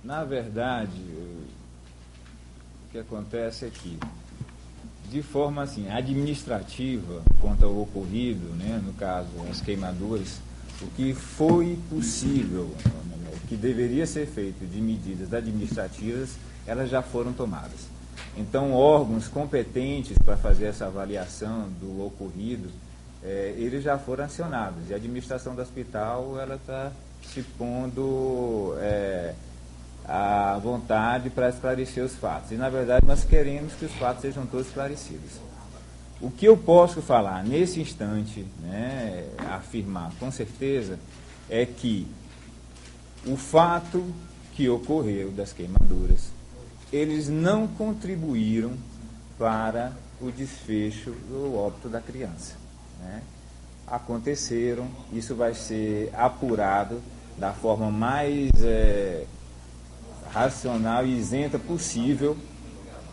Na verdade, o que acontece é que, de forma assim, administrativa, quanto ao ocorrido, né, no caso, as queimaduras, o que foi possível, o que deveria ser feito de medidas administrativas, elas já foram tomadas. Então, órgãos competentes para fazer essa avaliação do ocorrido, eles já foram acionados. E a administração do hospital, ela está se pondo à vontade para esclarecer os fatos. E, na verdade, nós queremos que os fatos sejam todos esclarecidos. O que eu posso falar nesse instante, né, afirmar com certeza, é que o fato que ocorreu das queimaduras, eles não contribuíram para o desfecho do óbito da criança, né? Aconteceram, isso vai ser apurado da forma mais racional e isenta possível,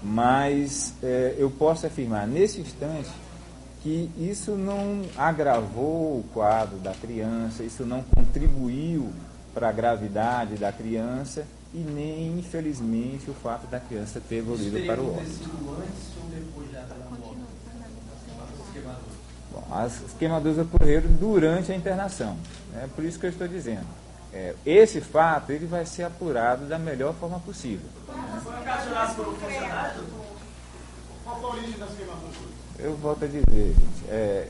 mas eu posso afirmar nesse instante que isso não agravou o quadro da criança, isso não contribuiu para a gravidade da criança e nem, infelizmente, o fato da criança ter evoluído para o óbito. Bom, as queimaduras ocorreram durante a internação, né? Por isso que eu estou dizendo. Esse fato ele vai ser apurado da melhor forma possível. Foi ocasionado por um funcionário? Qual foi a origem das queimaduras? Eu volto a dizer, gente,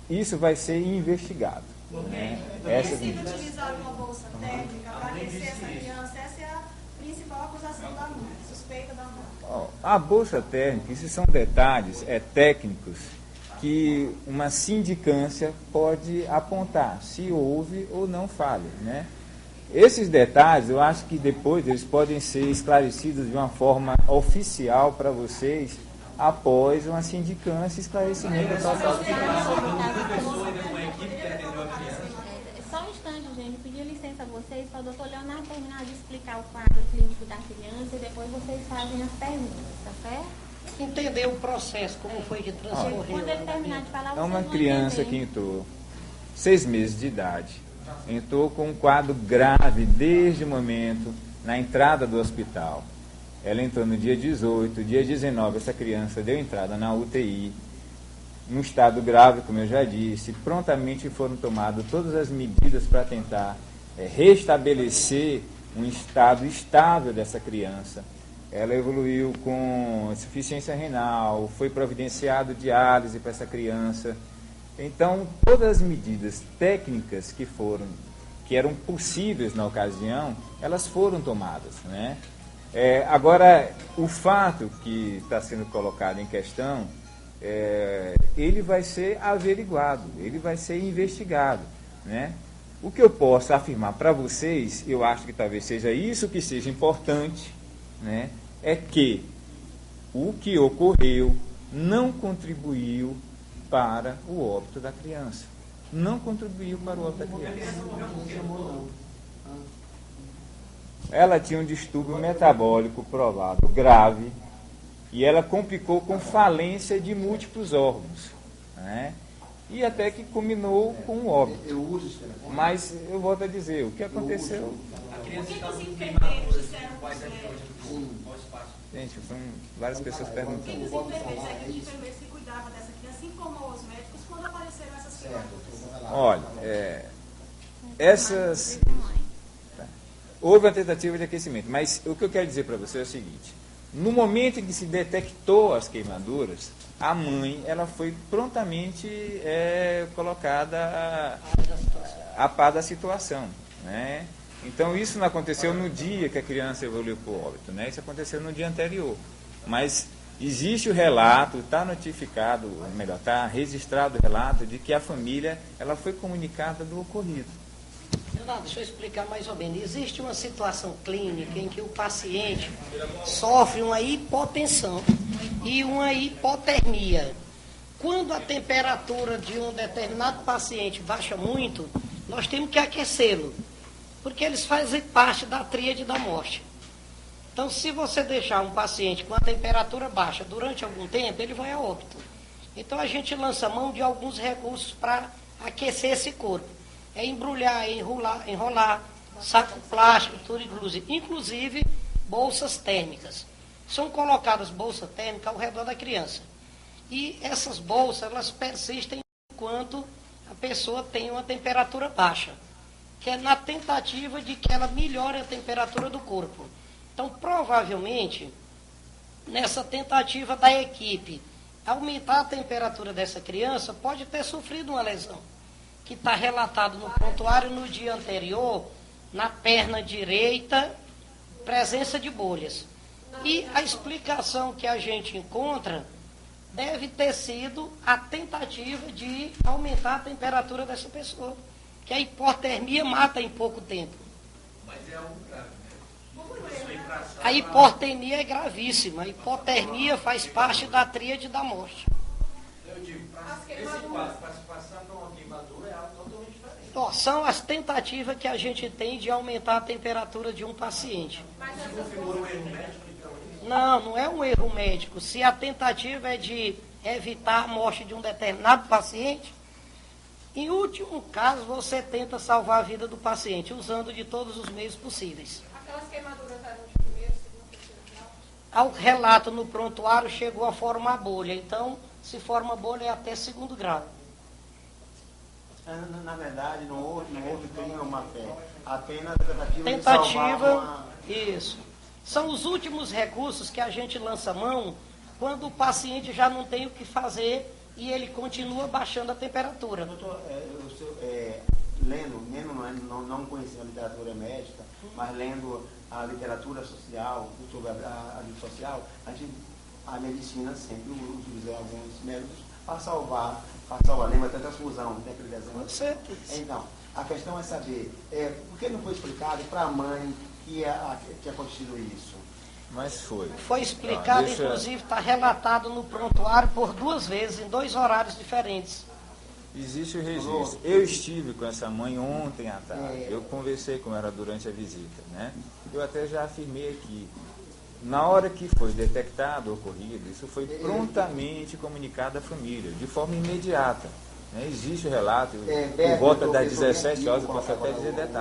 isso vai ser investigado. Né? É possível utilizar uma bolsa térmica para aquecer essa criança? Essa é a principal acusação da mãe, suspeita da mãe. A bolsa térmica, isso são detalhes técnicos que uma sindicância pode apontar, se houve ou não falha, né? Esses detalhes, eu acho que depois eles podem ser esclarecidos de uma forma oficial para vocês, após uma sindicância e esclarecimento total. Só um instante, gente. Pedir licença a vocês para o doutor Leonardo terminar de explicar o quadro clínico da criança e depois vocês fazem as perguntas, tá certo? Entender o processo, como foi que transcorreu. Quando ele terminar de falar, É vocês uma vão criança entender. que entrou 6 meses de idade, entrou com um quadro grave desde o momento, na entrada do hospital. Ela entrou no dia 18, dia 19, essa criança deu entrada na UTI, num estado grave, como eu já disse. Prontamente foram tomadas todas as medidas para tentar restabelecer um estado estável dessa criança. Ela evoluiu com insuficiência renal, foi providenciado diálise para essa criança. Então, todas as medidas técnicas que eram possíveis na ocasião, elas foram tomadas, né? Agora, o fato que está sendo colocado em questão, ele vai ser averiguado, ele vai ser investigado, né? O que eu posso afirmar para vocês, eu acho que talvez seja isso que seja importante, né? É que o que ocorreu não contribuiu para o óbito da criança. Não contribuiu para o óbito da criança. Ela tinha um distúrbio metabólico provado grave e ela complicou com falência de múltiplos órgãos, né? E até que culminou com o óbito. Mas eu volto a dizer, o que aconteceu... O que os enfermeiros disseram para os médicos? Gente, são várias pessoas perguntando. O que os enfermeiros, a equipe de enfermeiros que cuidava dessa criança informou aos médicos quando apareceram essas queimaduras? Olha, houve uma tentativa de aquecimento, mas o que eu quero dizer para você é o seguinte: no momento em que se detectou as queimaduras, a mãe ela foi prontamente colocada a par da situação, né? Então isso não aconteceu no dia que a criança evoluiu para o óbito, né? Isso aconteceu no dia anterior. Mas existe o relato, está notificado, melhor, está registrado o relato de que a família ela foi comunicada do ocorrido. Leonardo, deixa eu explicar mais ou menos. Existe uma situação clínica em que o paciente sofre uma hipotensão e uma hipotermia. Quando a temperatura de um determinado paciente baixa muito, nós temos que aquecê-lo, porque eles fazem parte da tríade da morte. Então, se você deixar um paciente com a temperatura baixa durante algum tempo, ele vai a óbito. Então, a gente lança mão de alguns recursos para aquecer esse corpo. Embrulhar, enrolar saco plástico, tudo inclusive bolsas térmicas. São colocadas bolsas térmicas ao redor da criança. E essas bolsas, elas persistem enquanto a pessoa tem uma temperatura baixa, que é na tentativa de que ela melhore a temperatura do corpo. Então, provavelmente, nessa tentativa da equipe aumentar a temperatura dessa criança, pode ter sofrido uma lesão, que está relatado no prontuário no dia anterior, na perna direita, presença de bolhas. E a explicação que a gente encontra deve ter sido a tentativa de aumentar a temperatura dessa pessoa, que a hipotermia mata em pouco tempo. Mas é algo grave, né? A hipotermia é gravíssima. A hipotermia faz parte da tríade da morte. Eu digo, esse quadro, participação para uma queimadura é algo totalmente diferente. Ó, são as tentativas que a gente tem de aumentar a temperatura de um paciente. Se configura um erro médico, então, isso? Não é um erro médico. Se a tentativa é de evitar a morte de um determinado paciente, em último caso, você tenta salvar a vida do paciente, usando de todos os meios possíveis. Aquelas queimaduras eram de primeiro, segundo, terceiro grau? Ao relato no prontuário, chegou a formar bolha. Então, se forma bolha é até segundo grau. Na verdade, não houve crime ou má fé. Apenas a tentativa de salvar uma... Isso. São os últimos recursos que a gente lança mão quando o paciente já não tem o que fazer e ele continua baixando a temperatura. Doutor, lendo não conhecendo a literatura médica, mas lendo a literatura social, sobre a vida social, a medicina sempre utiliza alguns métodos para salvar, lembra até transfusão, tem aquele desenho? Com certeza. Então, a questão é saber, por que não foi explicado para a mãe que tinha acontecido isso? Mas foi. Foi explicado, inclusive está relatado no prontuário por 2 vezes, em 2 horários diferentes. Existe o registro. Eu estive com essa mãe ontem à tarde. Eu conversei com ela durante a visita, né? Eu até já afirmei aqui. Na hora que foi detectado o ocorrido, isso foi prontamente comunicado à família, de forma imediata. Né? Existe o relato, por volta das 17 horas, eu posso até dizer detalhes.